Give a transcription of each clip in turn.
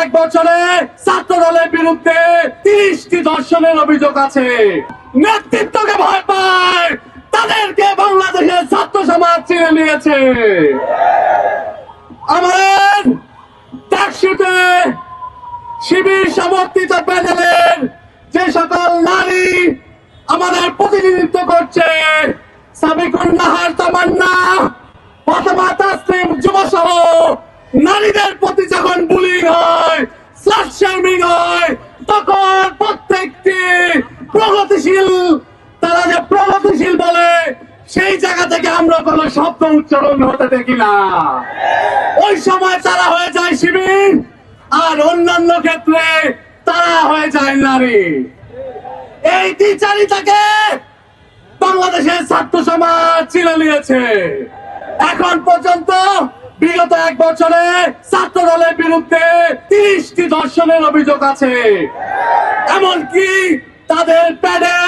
এক বছরে ছাত্র দলের বিরুদ্ধে 30টি ধর্ষণের অভিযোগ আছে। নেতৃত্বকে ভয় পায়, তাদেরকে বাংলাদেশের ছাত্র সমাজ চিনে নিয়েছে। আমাদের ডাকসুতে শিবির সমর্থিত প্যানেলের যে সকল নারী আমাদের প্রতিনিধিত্ব করছে, সাবিকুন নাহার তামান্না, ফাতেমা তাসলিম যুব সহ নারীদের প্রতি যখন বুলিং হয়, স্লাট শেমিং হয়, তখন প্রত্যেকটি প্রগতিশীল, তারা যে প্রগতিশীল বলে সেই জায়গা থেকে আমরা কোনো শব্দ উচ্চারণ হতে দেখি না। ওই সময় তারা হয়ে যায় শিবির, আর অন্যান্য ক্ষেত্রে তারা হয়ে যায় নারী। এই দ্বিচারিতাকে বাংলাদেশের ছাত্র সমাজ চিনে নিয়েছে। এখন পর্যন্ত বিগত এক বছরে ছাত্র দলের বিরুদ্ধে 30টি ধর্ষণের অভিযোগ আছে। এমনকি তাদের প্যাডে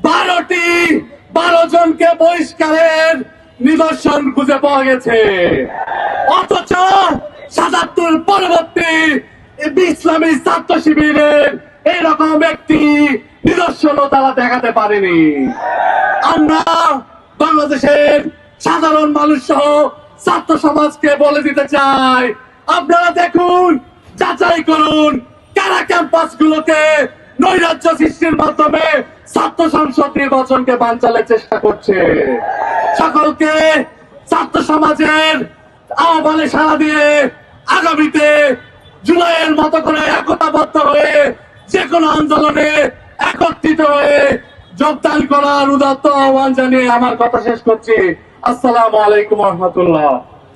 12 জনকে বহিষ্কারের নিদর্শন খুঁজে পাওয়া গেছে। অথচ ৭৭ পরবর্তী ইসলামী ছাত্র শিবিরের এইরকম একটি নিদর্শনও তারা দেখাতে পারেনি। আমরা বাংলাদেশের সাধারণ মানুষ সহ ছাত্র সমাজকে বলে দিতে চাই, আপনারা দেখুন, যাচাই করুন কারা ক্যাম্পাস গুলোকে নৈরাজ্য সৃষ্টির মাধ্যমে ছাত্র সংসদ নির্বাচনকে বানচালের চেষ্টা করছে। সকলকে ছাত্র সমাজের আহ্বানে সাড়া দিয়ে আগামীতে জুলাইয়ের মতো করে একতাবদ্ধ হয়ে যে কোনো আন্দোলনে একত্রিত হয়ে যোগদান করার উদাত্ত আহ্বান জানিয়ে আমার কথা শেষ করছি। আসসালামু আলাইকুম ওয়া রাহমাতুল্লাহ।